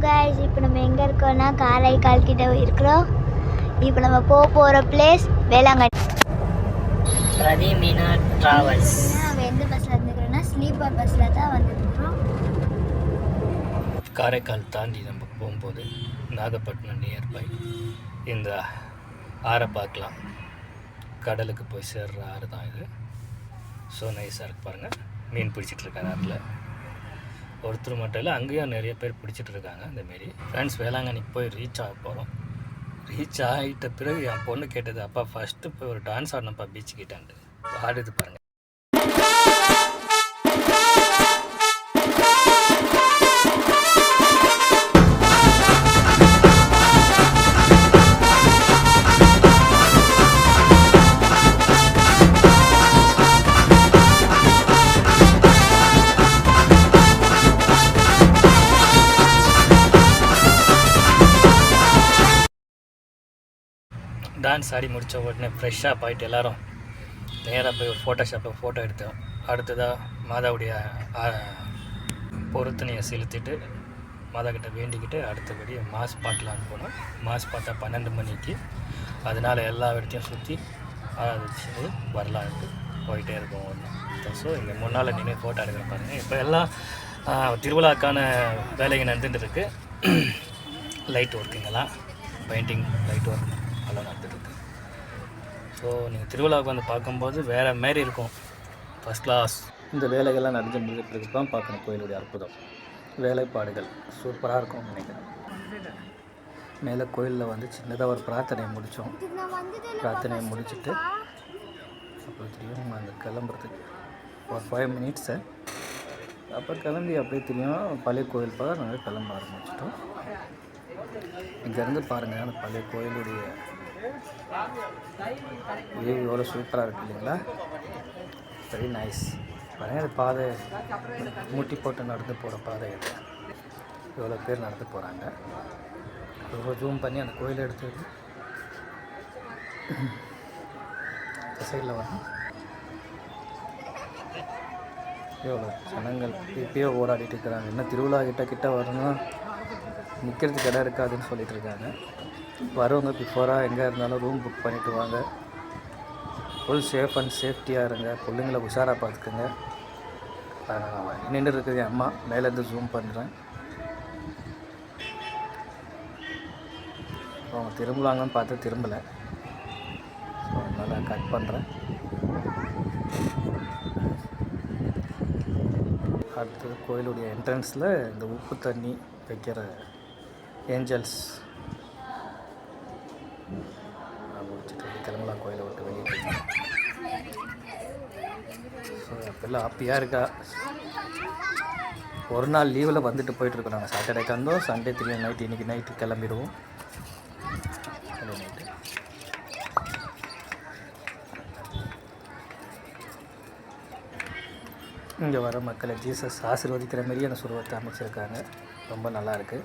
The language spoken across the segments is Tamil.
गाइस இப்போ நம்ம எங்க இருக்கோம்னா காரைக்கால் கிட்ட இருக்கிறோம். இப்போ நம்ம போற பிளேஸ் வேளாங்கண்ணி. பிரதிமீனா டிராவல்ஸ். நாம எந்த பஸ்ல வந்துக்கிறோம்னா ஸ்லீப்பர் பஸ்ல தான் வந்துருக்கோம். காரைக்கால் தாண்டி நம்ம போகும்போது நாகப்பட்டினம் நியர்பை இந்த ஆறை பார்க்கலாம். கடலுக்கு போய் சேர்ற ஆறு தான் இது. ஸோ நைஸாக இருக்கு பாருங்கள். மீன் பிடிச்சிட்டு இருக்காங்க ஆறில். ஒருத்தர் மட்டும் இல்லை, அங்கேயும் நிறைய பேர் பிடிச்சிட்டு இருக்காங்க. இந்தமாரி ஃப்ரெண்ட்ஸ் வேளாங்கண்ணிக்கு போய் ரீச் ஆக போகிறோம். ரீச் ஆகிட்ட பிறகு என் பொண்ணு கேட்டது, அப்பா ஃபஸ்ட்டு போய் ஒரு டான்ஸ் ஆடணும்ப்பா பீச் கிட்டான்ட்டு. ஆடுது பாருங்கள். டான்ஸ் ஆடி முடித்த உடனே ஃப்ரெஷ்ஷாக போயிட்டு எல்லோரும் நேராக போய் ஒரு ஃபோட்டோஷாப்பில் ஃபோட்டோ எடுத்தோம். அடுத்ததாக மாதாவுடைய பொருத்தனையை செலுத்திட்டு மாதா கிட்ட வேண்டிக்கிட்டு அடுத்தபடி மாஸ் பாட்டலான்னு போனோம். மாஸ் பார்த்தா 12 மணிக்கு. அதனால் எல்லா இடத்தையும் சுற்றி ஆரம்பிச்சு வரலான்ட்டு போயிட்டே இருக்கோம் ஒன்று. ஸோ இங்கே முன்னால் நின்று ஃபோட்டோ எடுக்கிற பாருங்கள். இப்போ எல்லாம் திருவிழாக்கான வேலைகள் நடந்துட்டு இருக்குது. லைட் ஒர்க்குங்கெல்லாம் பெயிண்டிங் லைட் ஒர்க் எல்லாம் நடந்துட்டுருக்கு. ஸோ நீங்கள் திருவிழாவுக்கு வந்து பார்க்கும்போது வேறு மாரி இருக்கும். First class. இந்த வேலைகள்லாம் நடந்து முடிஞ்சிட்டு தான் பார்க்கணும். கோயிலுடைய அற்புதம் வேலைப்பாடுகள் சூப்பராக இருக்கும் நினைக்கிறேன். மேலே கோயிலில் வந்து சின்னதாக ஒரு பிரார்த்தனையை முடித்தோம். பிரார்த்தனையை முடிச்சுட்டு அப்புறம் திரும்ப அந்த கிளம்புறதுக்கு ஒரு 5 மினிட்ஸு அப்போ கிளம்பி அப்படியே தெரியும் பழைய கோயில் பார்க்க நாங்கள் கிளம்ப ஆரம்பிச்சிட்டோம். இங்கேருந்து பாருங்கள் அந்த பழைய கோயிலுடைய வியூ எவ்வளோ சூப்பராக இருக்குது இல்லைங்களா? Very nice. பாருங்கள் அது பாதை மூட்டி போட்டு நடந்து போகிற பாதை இது. எவ்வளோ பேர் நடந்து போகிறாங்க. ரொம்ப ஜூம் பண்ணி அந்த கோயிலை எடுத்து சைடில் வரும். எவ்வளோ ஜனங்கள் இப்பயே ஓடாடிட்டு இருக்கிறாங்க. இன்னும் திருவிழா கிட்ட வரணும், நிற்கிறதுக்கு இடம் இருக்காதுன்னு சொல்லிட்டு இருக்காங்க. வரவங்க பிஃபோராக எங்கே இருந்தாலும் ரூம் புக் பண்ணிவிட்டு வாங்க. ஃபுல் சேஃப் அண்ட் சேஃப்டியாக இருங்க. பிள்ளைங்களை உஷாராக பார்த்துக்குங்க. நின்று இருக்குது என் அம்மா. மேலேருந்து ஜூம் பண்ணுறேன். அவங்க திரும்பலாங்கன்னு பார்த்து திரும்பலை. ஸோ அதனால் கட் பண்ணுறேன். அடுத்தது கோயிலுடைய என்ட்ரன்ஸில் இந்த உப்பு தண்ணி வைக்கிற ஏஞ்சல்ஸ் முடிச்சுட்டு கிளம்பலாம் கோயிலை விட்டு வெளியே. ஸோ அப்போல்லாம் ஹாப்பியாக இருக்கா. ஒரு நாள் லீவில் வந்துட்டு போயிட்டுருக்கோம். நாங்கள் சாட்டர்டேக்கு வந்தோம். சண்டே 3 நைட்டு, இன்றைக்கி நைட்டு கிளம்பிடுவோம். நைட்டு இங்கே வர மக்களை ஜீசஸ் ஆசீர்வதிக்கிற மாரி அந்த சுருவத்தை அமைச்சிருக்காங்க. ரொம்ப நல்லாயிருக்கு.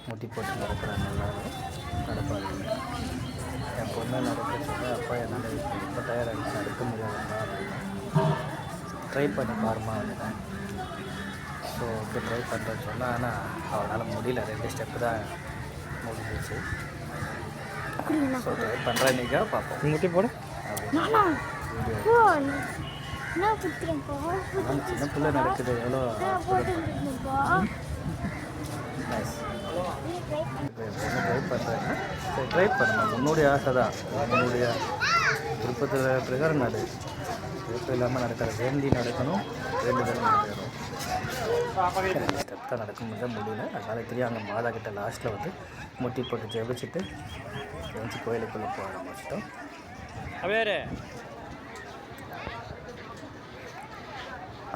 முட்டி போட்டு நடக்கிறாங்க. எல்லோரும் நடப்பாங்க. என் பொண்ணை நடக்க சொன்னால் அப்பா என்னால் ரொம்ப டயர்டாகிடுச்சு, நடக்க முடியாதுப்பா அப்படின்னா ட்ரை பண்ணி பாருமா அப்படின்னேன். ஸோ ஓகே ட்ரை பண்ணுறேன்னு சொன்னால், ஆனால் அவனால் முடியல. 2 ஸ்டெப்பு தான் முடிஞ்சிச்சு. ஸோ ட்ரை பண்ணுறேன். இன்றைக்கா பார்ப்போம். முட்டி போட சின்ன பிள்ளை நடக்குது. எவ்வளோ நைஸ். ட்ரை பண்ணுறேன்னா சரி ட்ரை பண்ணணும். உன்னுடைய ஆசை தான், உன்னுடைய விருப்பத்தில் பிரகாரம் நடு. விருப்பம் இல்லாமல் நடக்காது. வேண்டி நடக்கணும், வேண்டுதல் நடக்கணும். ஸ்டெப் தான் நடக்க முடியல. அதனால் தெரியும் அங்கே மாதா கிட்ட லாஸ்ட்டில் வந்து முட்டி போட்டு ஜெபிச்சுட்டு எழுந்து கோயிலுக்குள்ளே போக ஆரம்பிச்சிட்டோம்.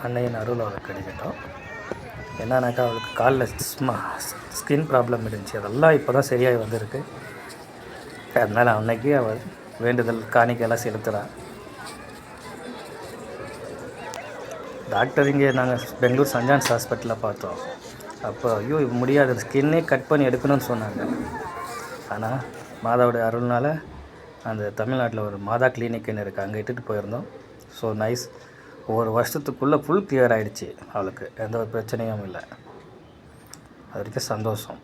அன்னையின் அருள் அவளுக்கு கிடைக்கட்டும். என்னன்னாக்கா அவளுக்கு காலில் ஸ்கின் ப்ராப்ளம் இருந்துச்சு. அதெல்லாம் இப்போ தான் சரியாகி வந்திருக்கு. அதனால் அன்னைக்கு அவள் வேண்டுதல் காணிக்கையெல்லாம் செலுத்துகிறாள். டாக்டர் இங்கே நாங்கள் பெங்களூர் சென்ட் ஜான்ஸ் ஹாஸ்பிட்டலில் பார்த்தோம். அப்போ ஐயோ முடியாது, ஸ்கின்னே கட் பண்ணி எடுக்கணும்னு சொன்னாங்க. ஆனால் மாதாவுடைய அருள்னால் அந்த தமிழ்நாட்டில் ஒரு மாதா கிளினிக்குன்னு இருக்குது, அங்கே இட்டுட்டு போயிருந்தோம். So nice. ஒரு வருஷத்துக்குள்ளே ஃபுல் கிளியர் ஆகிடுச்சு. அவளுக்கு எந்த ஒரு பிரச்சனையும் இல்லை. அது வரைக்கும் சந்தோஷம்.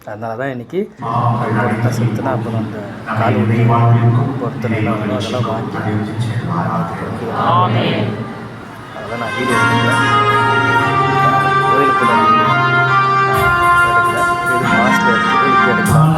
அதனால தான் இன்றைக்கி பொருத்தனை செலுத்தினா அப்புறம் அந்த காலுடைய பொருத்தனை எல்லாம் வேணும் அதெல்லாம் வாங்கி அதெல்லாம் நான் வீடியோ எடுக்கல, கோயிலுக்குள்ள எடுக்கல, இது மாதத்தில் எடுத்துகிட்டு இப்போ எடுக்கலாம்.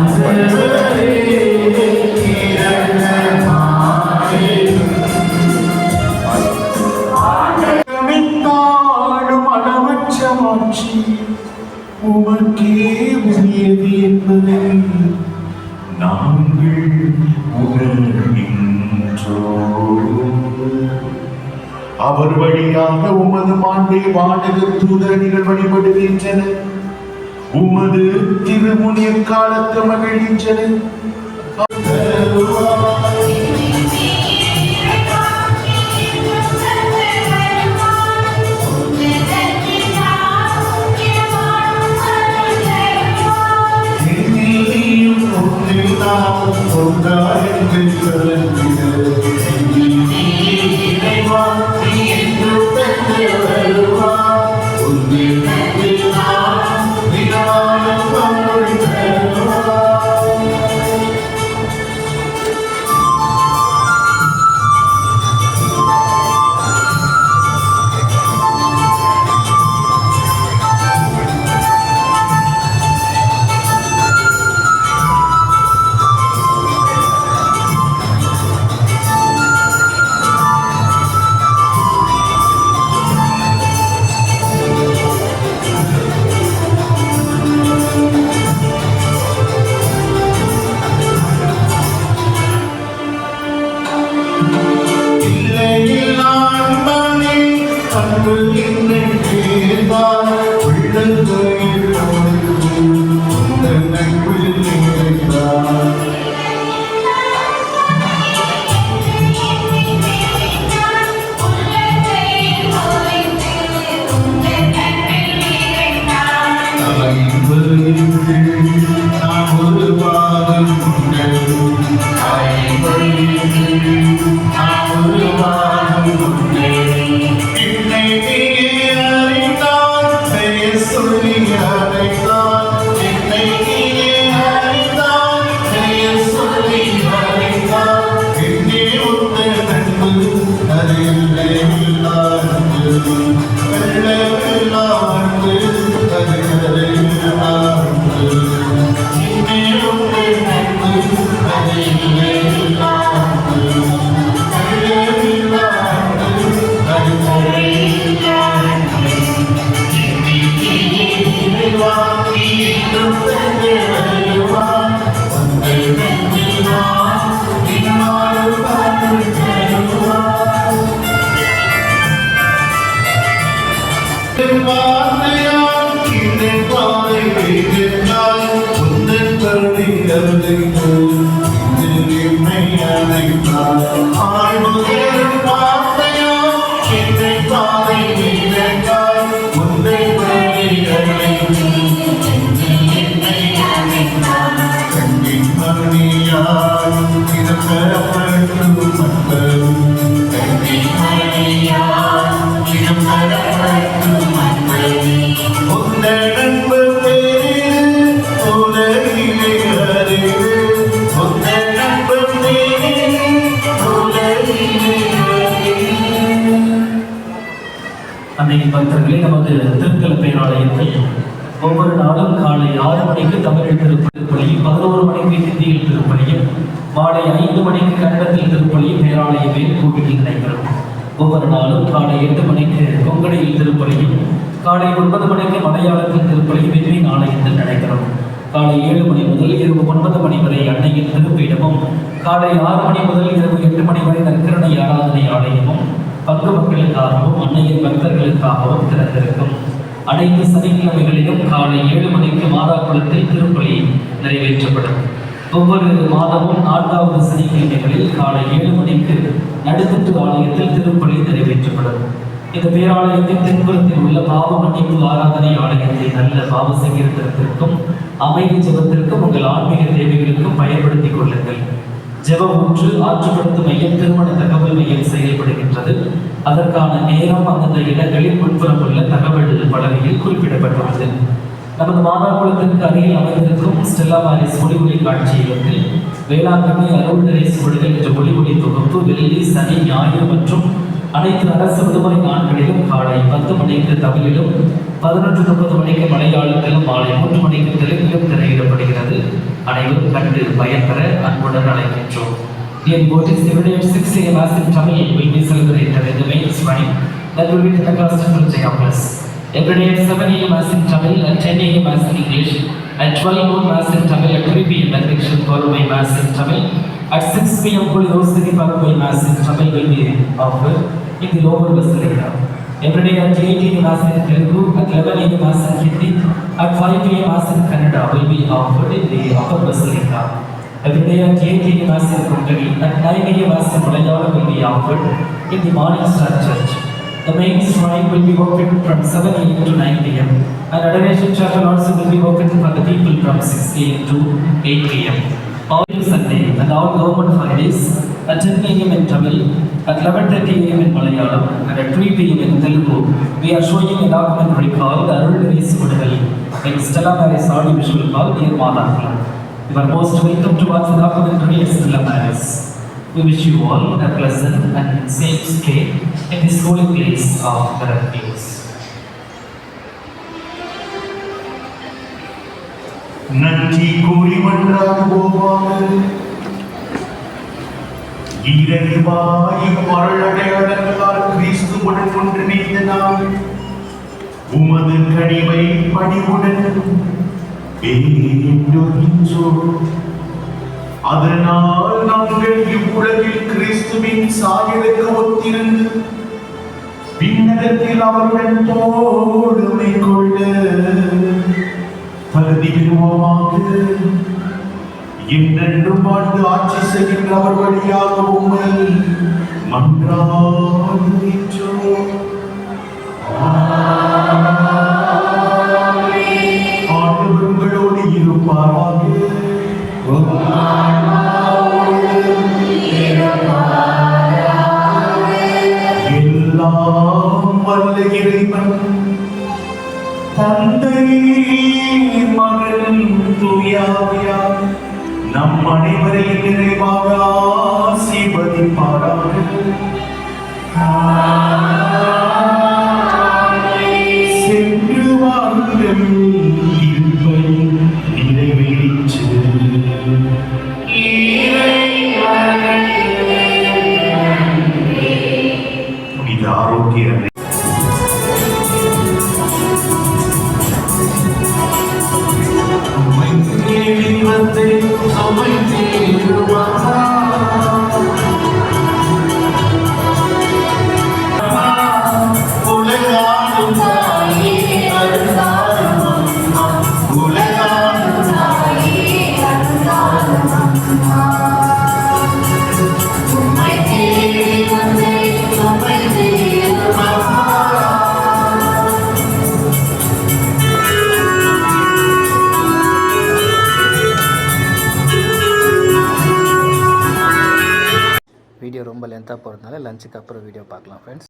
உமக்கே உரியது என்பதை நாங்கள் உணர்கின்றோம். அவர் வழியாக உமது மாண்பை வானகர் தூதரணிகள் வழிபடுகின்றன, உமது திருமுனிய காலத்து மகிழ்கின்றன. பக்தர்களே, நமது திருத்தல பேராலயத்தில் ஒவ்வொரு நாளும் காலை 6 மணிக்கு தமிழ் திருப்பலியும் 11 மணிக்கு ஹிந்தியில் திருப்பலியும் மாலை 5 மணிக்கு கன்னடத்தில் திருப்பலியும் பேராலய மேல் கோவிலில் நடைபெறும். ஒவ்வொரு நாளும் காலை 8 மணிக்கு கொங்கணியில் திருப்பலியும் காலை 9 மணிக்கு மலையாளத்தில் திருப்பலியும் வெற்றியின் ஆலயத்தில் நடைபெறும். காலை 7 மணி முதல் இரவு 9 மணி வரை அன்னையின் திருப்பீடமும் காலை 6 மணி முதல் இரவு 8 மணி வரை நற்கருணை ஆராதனை ஆலயமும் பங்கு மக்களுக்காகவும் அன்னையின் பக்தர்களுக்காகவும் திறந்திருக்கும். அனைத்து சனிக்கிழமைகளிலும் காலை 7 மணிக்கு மாதாக்குளத்தில் திருப்பலி நிறைவேற்றப்படும். ஒவ்வொரு மாதமும் 4வது சனிக்கிழமைகளில் காலை 7 மணிக்கு நடுத்தட்டு ஆலயத்தில் திருப்பலி நிறைவேற்றப்படும். இந்த பேராலயத்தின் தென்புறத்தில் உள்ள பாவ மன்னிப்பு ஆராதனை ஆலயத்தை நல்ல பாவ சங்கீர்த்தனத்திற்கும் அமைதி ஜெபத்திற்கும் உங்கள் ஆன்மீக தேவைகளுக்கும் பயன்படுத்திக் கொள்ளுங்கள். ஜெப ஊற்று ஆற்றுப்படுத்தும் மையம் திருமண தகவல் மையம் செயல்படுகின்றது. அதற்கான நேரம் அந்தந்த இடங்களில் முன்புறம் உள்ள தகவல் பலகையில் குறிப்பிடப்பட்டுள்ளது. நமது மாதாக்குளத்திற்கு அருகில் அமைந்திருக்கும் ஸ்டெல்லா பாரிஸ் ஒளிஒளி காட்சியகத்தில் வேளாங்கண்ணி அருள்நிறை சுவடுகள் என்ற ஒளிஒளி தொகுப்பு வெள்ளி, சனி, ஞாயிறு மற்றும் அனைத்து அரசு விடுமுறை நாட்களிலும் காலை 10 மணிக்கு தமிழிலும் 11:30 மணிக்கு மலையாளத்திலும் மாலை 3 மணிக்கு தெலுங்கிலும் திரையிடப்படுகிறது. அனைவரும் கண்டு பயன்பெற அன்புடன் அழைக்கின்றோம். Dear devotees, every day at 6 a.m. Mass in Tamil will be celebrated in the main shrine that will be telecast on Jaya Plus. Every day at 7 a.m. Mass in Tamil and 10 a.m. Mass in English, at 12 noon Mass in Tamil, at 3 p.m. benediction followed by Mass in Tamil. At 6 p.m. Holy Rosary followed by Mass in Tamil will be offered in the lower basilica. Every day at 8 a.m. Mass in Telugu, at 11 a.m. Mass in Hindi, at 5 p.m. Mass in Kannada will be offered in the upper basilica. Every day at 8 a.m. Mass in Konkani, at 9 a.m. Mass in Malayalam will be offered in the Morning Star Church. The main shrine will be open from 7 a.m. to 9 p.m. and Adoration Chapel also will be open for the people from 6 a.m. to 8 p.m. All Sunday and all government holidays at 10 a.m. in Tamil, at 11:30 a.m. in Malayalam and at 3 p.m. in Telugu, we are showing a documentary called Arulnirei Suvadugal in Stella Maris audiovisual hall near Madhakulam. You are most welcome to watch the documentary at Stella Maris. We wish you all a pleasant and safe stay in this holy place of the refuge. நன்றி கூறி மன்றாடுவோமாக. இறைவாய் மரணடையாளர்களால் கிறிஸ்துவுடன் ஒன்றிணைந்த நாம் உமது கனிவை பணிவுடன் வேண்டுகின்றோம். அதனால் நாங்கள் இவ்வுலகில் கிறிஸ்துவின் சாயலுக்கு ஒத்திருந்து பின்னகத்தில் அவருடன் தோழமை கொள்ள தகுதி பெறுவோமாக. என்றென்றும் வாழ்ந்து ஆட்சி செய்கின்ற அவர் வழியாக உம்மை மன்றாடுகின்றோம். ஆண்டவர் உங்களோடு இருப்பாராக. எல்லாம் வல்ல இறைவன் தந்தை, மகன், தூய ஆவியார் நம் அனைவரையும் நிறைவாக ஆசீர்வதிப்பாராக. சென்று வாருங்கள், இருப்பை நிறைவேற்று. புனித ஆரோக்கிய வீடியோ ரொம்ப லென்த்தாக போகிறதுனால லஞ்சுக்கு அப்புறம் வீடியோ பார்க்கலாம் ஃப்ரெண்ட்ஸ்.